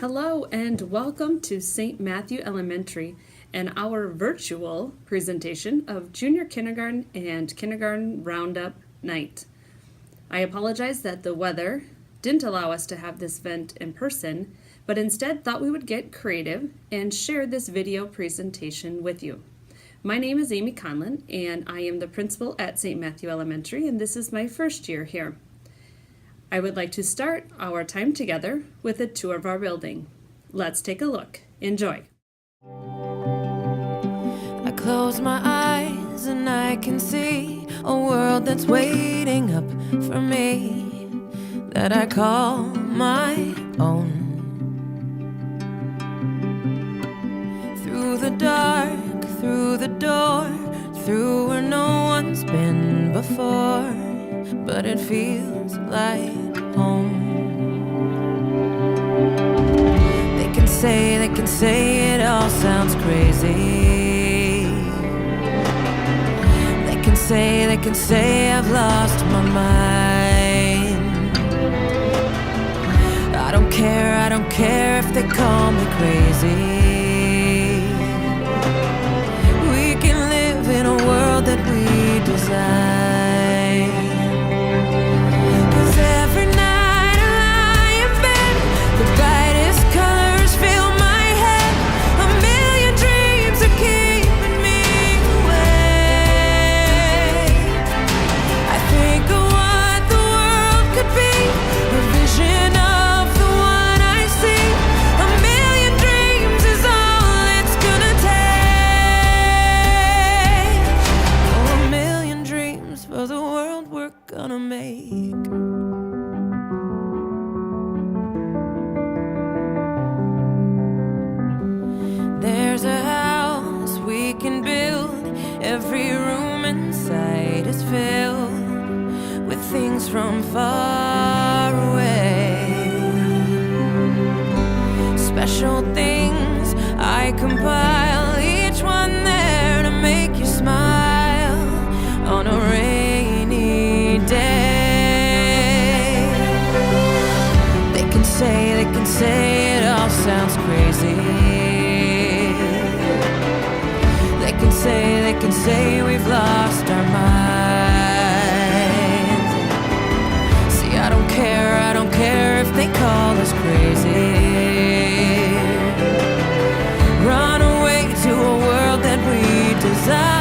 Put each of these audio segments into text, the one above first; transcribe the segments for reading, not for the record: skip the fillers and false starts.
Hello and welcome to St. Matthew Elementary and our virtual presentation of Junior Kindergarten and Kindergarten Roundup Night. I apologize that the weather didn't allow us to have this event in person, but instead thought we would get creative and share this video presentation with you. My name is Amy Conlon and I am the principal at St. Matthew Elementary, and this is my first year here. I would like to start our time together with a tour of our building. Let's take a look. Enjoy. I close my eyes and I can see a world that's waiting up for me, that I call my own. Through the dark, through the door, through where no one's been before, but it feels like home. They can say it all sounds crazy. They can say I've lost my mind. I don't care if they call me crazy. We can live in a world that we design. There's a house we can build. Every room inside is filled with things from far away. Special things I compile, each one there to make you smile on a rainy day. They can say it all sounds crazy. They can say we've lost our minds. See, I don't care if they call us crazy. Run away to a world that we design.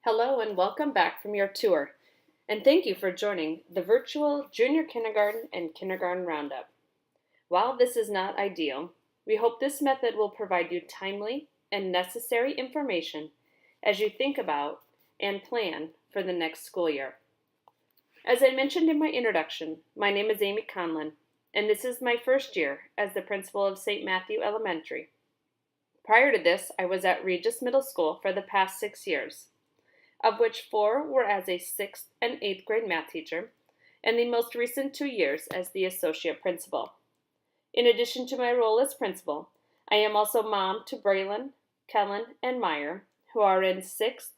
Hello and welcome back from your tour, and thank you for joining the virtual Junior Kindergarten and Kindergarten Roundup. While this is not ideal, we hope this method will provide you timely and necessary information as you think about and plan for the next school year. As I mentioned in my introduction, my name is Amy Conlon, and this is my first year as the principal of St. Matthew Elementary. Prior to this, I was at Regis Middle School for the past 6 years, of which 4 were as a 6th and 8th grade math teacher, and the most recent 2 years as the associate principal. In addition to my role as principal, I am also mom to Braylon, Kellen, and Meyer, who are in 6th,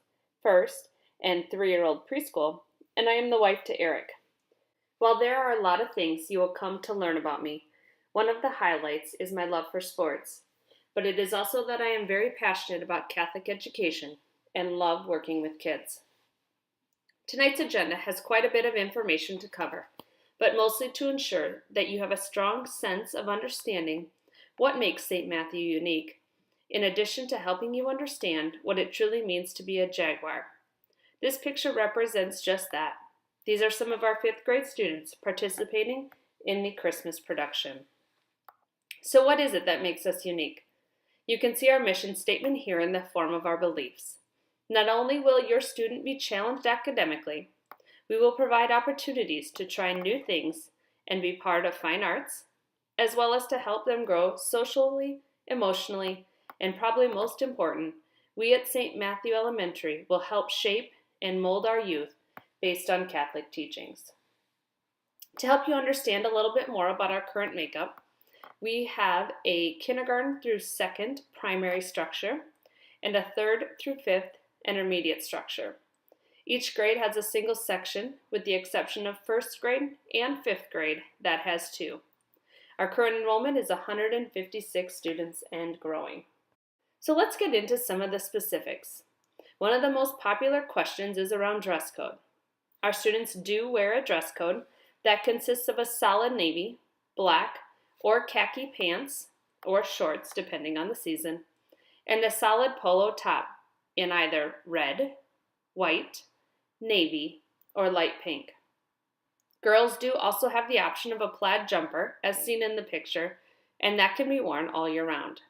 1st, and 3-year-old preschool, and I am the wife to Eric. While there are a lot of things you will come to learn about me, one of the highlights is my love for sports, but it is also that I am very passionate about Catholic education and love working with kids. Tonight's agenda has quite a bit of information to cover, but mostly to ensure that you have a strong sense of understanding what makes St. Matthew unique, in addition to helping you understand what it truly means to be a Jaguar. This picture represents just that. These are some of our 5th grade students participating in the Christmas production. So what is it that makes us unique? You can see our mission statement here in the form of our beliefs. Not only will your student be challenged academically, we will provide opportunities to try new things and be part of fine arts, as well as to help them grow socially, emotionally, and probably most important, we at St. Matthew Elementary will help shape and mold our youth based on Catholic teachings. To help you understand a little bit more about our current makeup, we have a kindergarten through second primary structure and a third through fifth intermediate structure. Each grade has a single section, with the exception of first grade and fifth grade that has two. Our current enrollment is 156 students and growing. So let's get into some of the specifics. One of the most popular questions is around dress code. Our students do wear a dress code that consists of a solid navy, black, or khaki pants or shorts, depending on the season, and a solid polo top in either red, white, navy, or light pink. Girls do also have the option of a plaid jumper, as seen in the picture, and that can be worn all year round.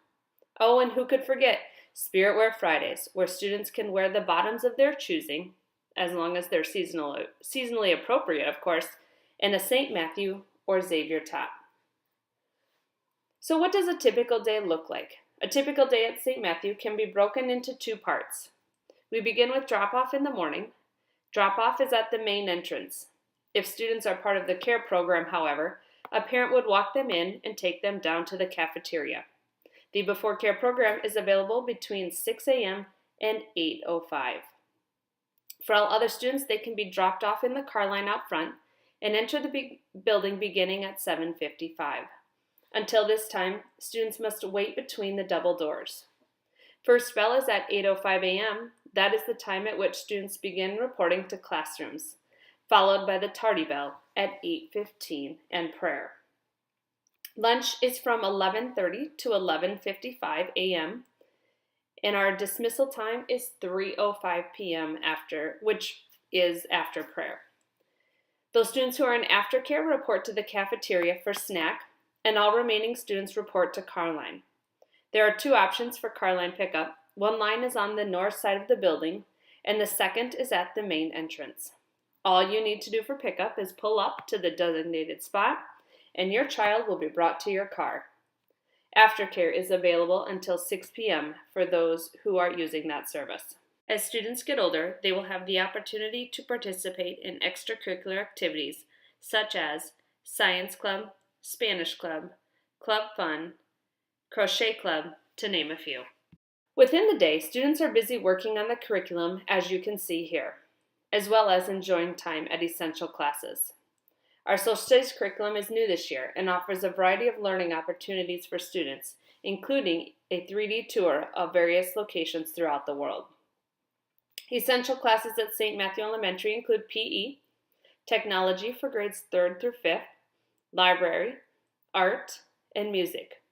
Oh, and who could forget Spirit Wear Fridays, where students can wear the bottoms of their choosing, as long as they're seasonally appropriate, of course, and a St. Matthew or Xavier top. So what does a typical day look like? A typical day at St. Matthew can be broken into two parts. We begin with drop-off in the morning. Drop-off is at the main entrance. If students are part of the care program, however, a parent would walk them in and take them down to the cafeteria. The Before Care program is available between 6 a.m. and 8:05. For all other students, they can be dropped off in the car line out front and enter the building beginning at 7:55. Until this time, students must wait between the double doors. First bell is at 8:05 a.m. That is the time at which students begin reporting to classrooms, followed by the tardy bell at 8:15 and prayer. Lunch is from 11:30 to 11:55 a.m. and our dismissal time is 3:05 p.m. which is after prayer. Those students who are in aftercare report to the cafeteria for snack, and all remaining students report to car line. There are two options for car line pickup. One line is on the north side of the building, and the second is at the main entrance. All you need to do for pickup is pull up to the designated spot, and your child will be brought to your car. Aftercare is available until 6 p.m. for those who are using that service. As students get older, they will have the opportunity to participate in extracurricular activities such as science club, Spanish club, club fun, crochet club, to name a few. Within the day, students are busy working on the curriculum, as you can see here, as well as enjoying time at essential classes. Our social studies curriculum is new this year and offers a variety of learning opportunities for students, including a 3D tour of various locations throughout the world. Essential classes at St. Matthew Elementary include PE, technology for grades 3rd through 5th, library, art, and music.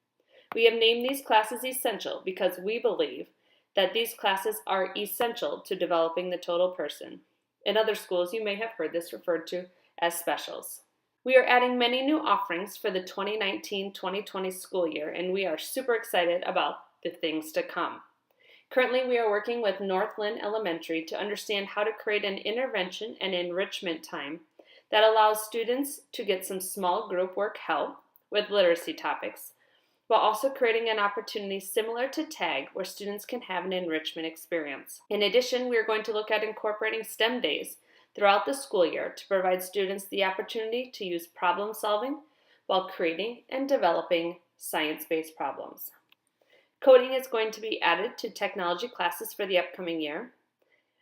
We have named these classes essential because we believe that these classes are essential to developing the total person. In other schools, you may have heard this referred to as specials. We are adding many new offerings for the 2019-2020 school year, and we are super excited about the things to come. Currently, we are working with Northland Elementary to understand how to create an intervention and enrichment time that allows students to get some small group work help with literacy topics, while also creating an opportunity similar to TAG where students can have an enrichment experience. In addition, we are going to look at incorporating STEM days throughout the school year to provide students the opportunity to use problem solving while creating and developing science-based problems. Coding is going to be added to technology classes for the upcoming year,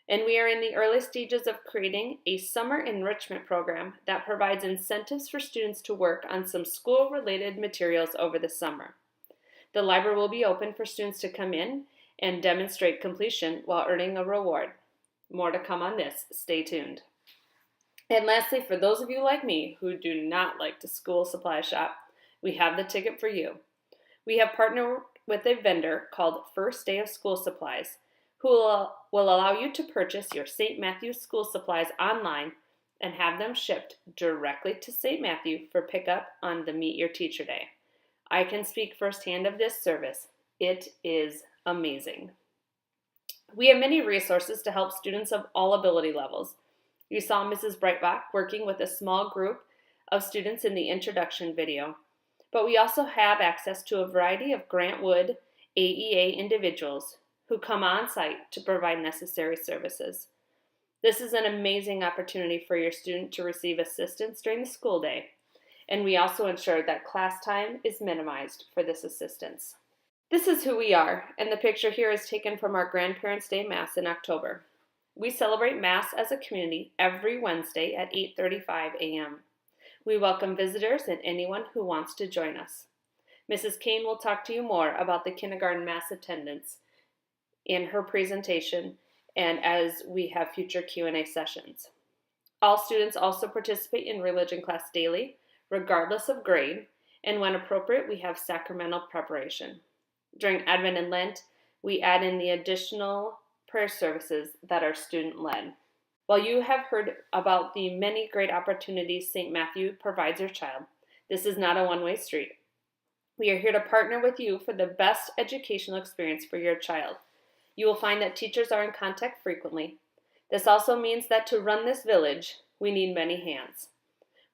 and we are in the early stages of creating a summer enrichment program that provides incentives for students to work on some school-related materials over the summer. The library will be open for students to come in and demonstrate completion while earning a reward. More to come on this. Stay tuned. And lastly, for those of you like me who do not like to school supply shop, we have the ticket for you. We have partnered with a vendor called First Day of School Supplies, who will allow you to purchase your St. Matthew's school supplies online and have them shipped directly to St. Matthew for pickup on the Meet Your Teacher Day. I can speak firsthand of this service. It is amazing. We have many resources to help students of all ability levels. You saw Mrs. Breitbach working with a small group of students in the introduction video, but we also have access to a variety of Grant Wood AEA individuals who come on site to provide necessary services. This is an amazing opportunity for your student to receive assistance during the school day, and we also ensure that class time is minimized for this assistance. This is who we are, and the picture here is taken from our Grandparents' Day Mass in October. We celebrate Mass as a community every Wednesday at 8:35 a.m. We welcome visitors and anyone who wants to join us. Mrs. Kane will talk to you more about the kindergarten Mass attendance in her presentation and as we have future Q&A sessions. All students also participate in religion class daily, regardless of grade, and when appropriate, we have sacramental preparation. During Advent and Lent, we add in the additional prayer services that are student-led. While you have heard about the many great opportunities St. Matthew provides your child, this is not a one-way street. We are here to partner with you for the best educational experience for your child. You will find that teachers are in contact frequently. This also means that to run this village, we need many hands.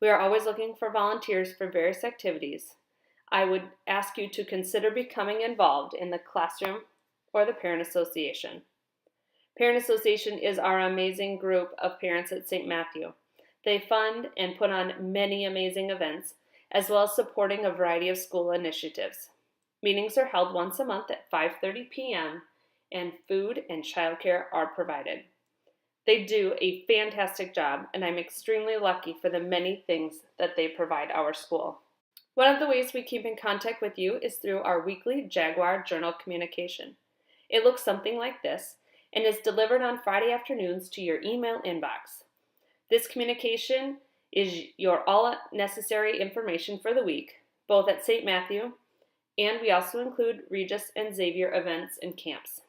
We are always looking for volunteers for various activities. I would ask you to consider becoming involved in the classroom or the Parent Association. Parent Association is our amazing group of parents at St. Matthew. They fund and put on many amazing events, as well as supporting a variety of school initiatives. Meetings are held once a month at 5:30 p.m., and food and childcare are provided. They do a fantastic job, and I'm extremely lucky for the many things that they provide our school. One of the ways we keep in contact with you is through our weekly Jaguar Journal communication. It looks something like this and is delivered on Friday afternoons to your email inbox. This communication is your all necessary information for the week, both at St. Matthew, and we also include Regis and Xavier events and camps.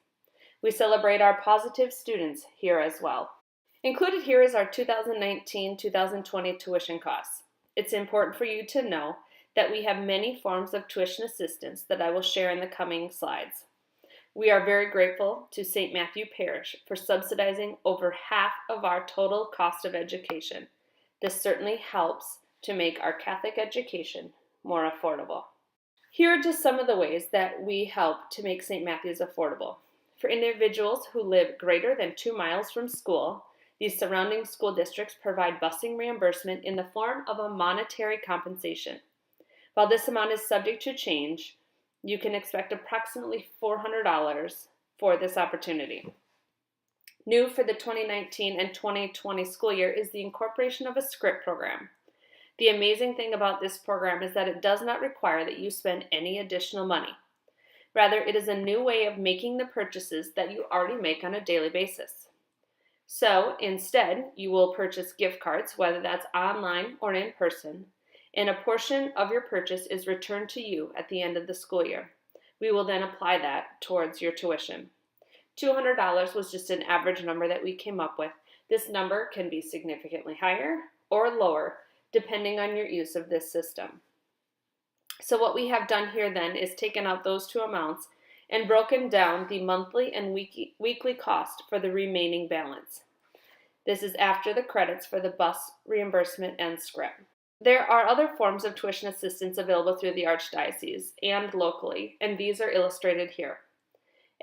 We celebrate our positive students here as well. Included here is our 2019-2020 tuition costs. It's important for you to know that we have many forms of tuition assistance that I will share in the coming slides. We are very grateful to St. Matthew Parish for subsidizing over half of our total cost of education. This certainly helps to make our Catholic education more affordable. Here are just some of the ways that we help to make St. Matthew's affordable. For individuals who live greater than 2 miles from school, these surrounding school districts provide busing reimbursement in the form of a monetary compensation. While this amount is subject to change, you can expect approximately $400 for this opportunity. New for the 2019 and 2020 school year is the incorporation of a script program. The amazing thing about this program is that it does not require that you spend any additional money. Rather, it is a new way of making the purchases that you already make on a daily basis. So, instead, you will purchase gift cards, whether that's online or in person, and a portion of your purchase is returned to you at the end of the school year. We will then apply that towards your tuition. $200 was just an average number that we came up with. This number can be significantly higher or lower, depending on your use of this system. So what we have done here then is taken out those two amounts and broken down the monthly and weekly cost for the remaining balance. This is after the credits for the bus reimbursement and script. There are other forms of tuition assistance available through the Archdiocese and locally, and these are illustrated here.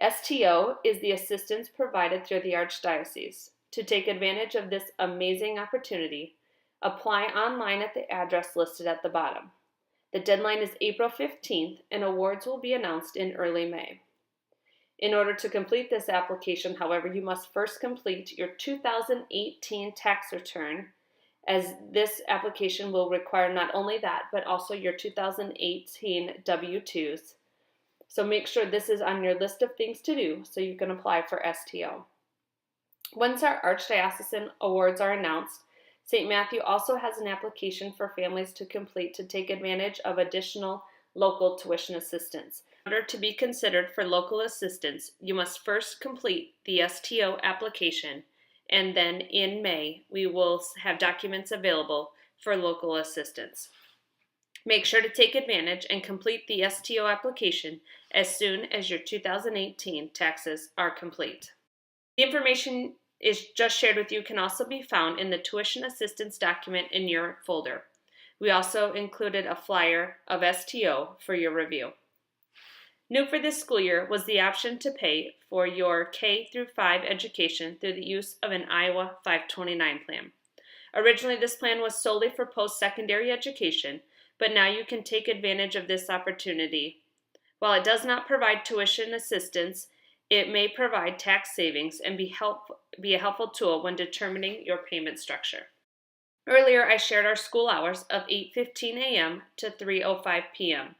STO is the assistance provided through the Archdiocese. To take advantage of this amazing opportunity, apply online at the address listed at the bottom. The deadline is April 15th, and awards will be announced in early May. In order to complete this application, however, you must first complete your 2018 tax return, as this application will require not only that, but also your 2018 W-2s. So make sure this is on your list of things to do so you can apply for STO. Once our Archdiocesan awards are announced, St. Matthew also has an application for families to complete to take advantage of additional local tuition assistance. In order to be considered for local assistance, you must first complete the STO application, and then in May, we will have documents available for local assistance. Make sure to take advantage and complete the STO application as soon as your 2018 taxes are complete. The information is just shared with you can also be found in the tuition assistance document in your folder. We also included a flyer of STO for your review. New for this school year was the option to pay for your K through 5 education through the use of an Iowa 529 plan. Originally, this plan was solely for post-secondary education, but now you can take advantage of this opportunity. While it does not provide tuition assistance, it may provide tax savings and be a helpful tool when determining your payment structure. Earlier, I shared our school hours of 8:15 a.m. to 3:05 p.m.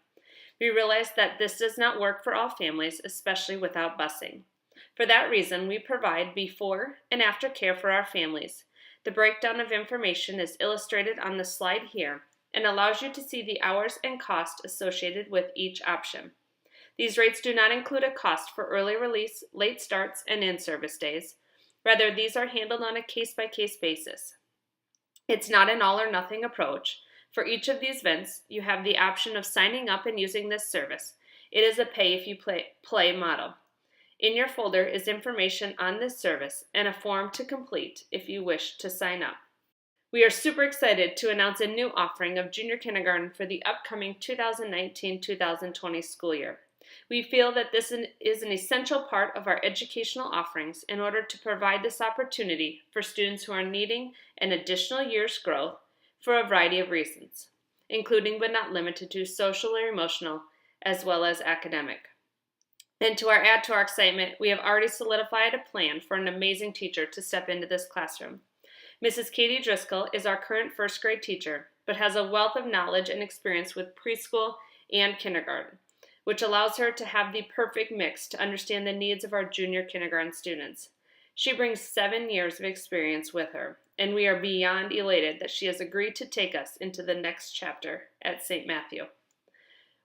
We realized that this does not work for all families, especially without busing. For that reason, we provide before and after care for our families. The breakdown of information is illustrated on the slide here and allows you to see the hours and cost associated with each option. These rates do not include a cost for early release, late starts, and in-service days. Rather, these are handled on a case-by-case basis. It's not an all-or-nothing approach. For each of these events, you have the option of signing up and using this service. It is a pay-if-you-play model. In your folder is information on this service and a form to complete if you wish to sign up. We are super excited to announce a new offering of junior kindergarten for the upcoming 2019-2020 school year. We feel that this is an essential part of our educational offerings in order to provide this opportunity for students who are needing an additional year's growth for a variety of reasons, including but not limited to social or emotional, as well as academic. And to add to our excitement, we have already solidified a plan for an amazing teacher to step into this classroom. Mrs. Katie Driscoll is our current first grade teacher, but has a wealth of knowledge and experience with preschool and kindergarten, which allows her to have the perfect mix to understand the needs of our junior kindergarten students. She brings 7 years of experience with her, and we are beyond elated that she has agreed to take us into the next chapter at St. Matthew.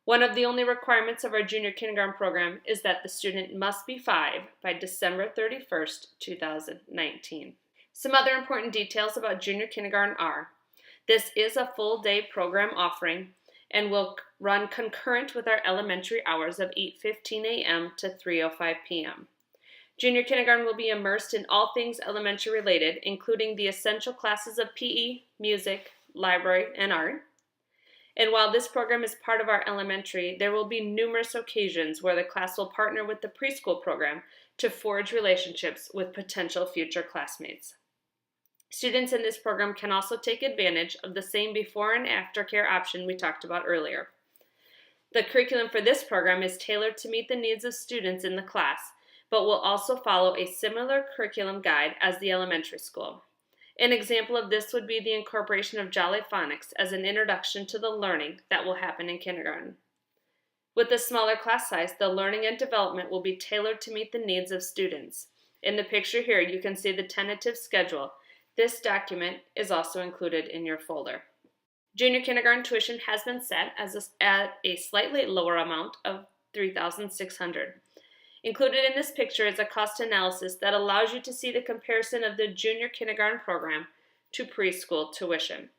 One of the only requirements of our junior kindergarten program is that the student must be 5 by December 31st, 2019. Some other important details about junior kindergarten are, this is a full-day program offering and will run concurrent with our elementary hours of 8:15 a.m. to 3:05 p.m. Junior kindergarten will be immersed in all things elementary related, including the essential classes of PE, music, library, and art. And while this program is part of our elementary, there will be numerous occasions where the class will partner with the preschool program to forge relationships with potential future classmates. Students in this program can also take advantage of the same before and after care option we talked about earlier. The curriculum for this program is tailored to meet the needs of students in the class, but will also follow a similar curriculum guide as the elementary school. An example of this would be the incorporation of Jolly Phonics as an introduction to the learning that will happen in kindergarten. With the smaller class size, the learning and development will be tailored to meet the needs of students. In the picture here, you can see the tentative schedule. This document is also included in your folder. Junior kindergarten tuition has been set at a slightly lower amount of $3,600. Included in this picture is a cost analysis that allows you to see the comparison of the junior kindergarten program to preschool tuition.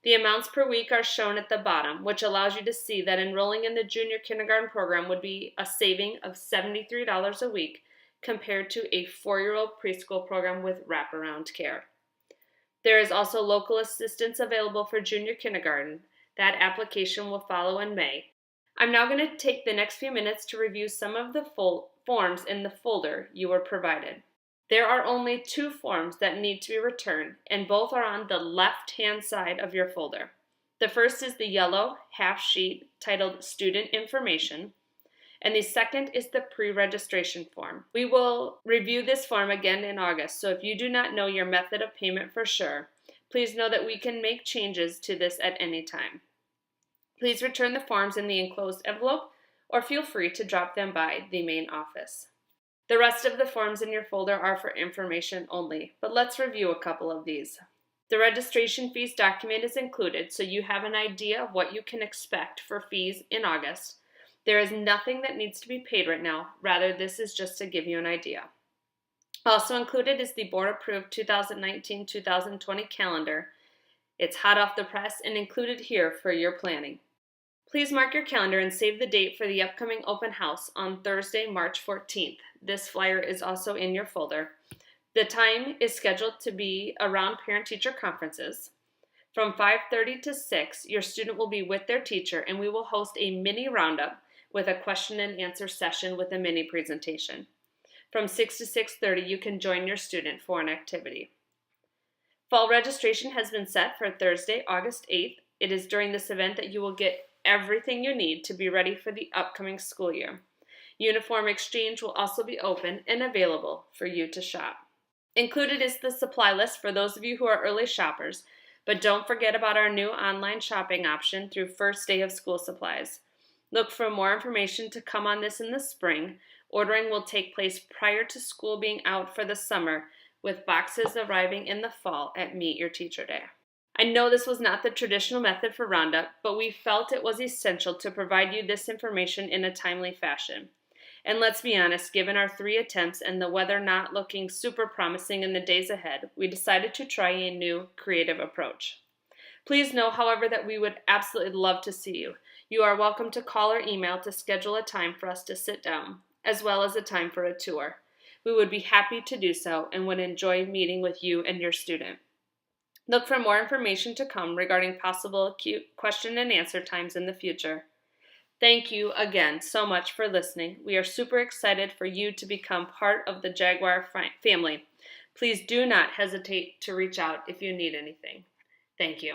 The amounts per week are shown at the bottom, which allows you to see that enrolling in the junior kindergarten program would be a saving of $73 a week compared to a 4-year-old preschool program with wraparound care. There is also local assistance available for junior kindergarten. That application will follow in May. I'm now going to take the next few minutes to review some of the forms in the folder you were provided. There are only 2 forms that need to be returned, and both are on the left-hand side of your folder. The first is the yellow half sheet titled Student Information, and the second is the pre-registration form. We will review this form again in August, so if you do not know your method of payment for sure, please know that we can make changes to this at any time. Please return the forms in the enclosed envelope or feel free to drop them by the main office. The rest of the forms in your folder are for information only, but let's review a couple of these. The registration fees document is included so you have an idea of what you can expect for fees in August. There is nothing that needs to be paid right now, rather this is just to give you an idea. Also included is the board-approved 2019-2020 calendar. It's hot off the press and included here for your planning. Please mark your calendar and save the date for the upcoming open house on Thursday, March 14th. This flyer is also in your folder. The time is scheduled to be around parent-teacher conferences. From 5:30 to 6, your student will be with their teacher and we will host a mini roundup with a question and answer session with a mini presentation. From 6 to 6:30, you can join your student for an activity. Fall registration has been set for Thursday, August 8th. It is during this event that you will get everything you need to be ready for the upcoming school year. Uniform exchange will also be open and available for you to shop. Included is the supply list for those of you who are early shoppers, but don't forget about our new online shopping option through first day of school supplies. Look for more information to come on this in the spring. Ordering will take place prior to school being out for the summer, with boxes arriving in the fall at Meet Your Teacher Day. I know this was not the traditional method for Roundup, but we felt it was essential to provide you this information in a timely fashion. And let's be honest, given our 3 attempts and the weather not looking super promising in the days ahead, we decided to try a new creative approach. Please know, however, that we would absolutely love to see you. You are welcome to call or email to schedule a time for us to sit down, as well as a time for a tour. We would be happy to do so and would enjoy meeting with you and your student. Look for more information to come regarding possible question and answer times in the future. Thank you again so much for listening. We are super excited for you to become part of the Jaguar family. Please do not hesitate to reach out if you need anything. Thank you.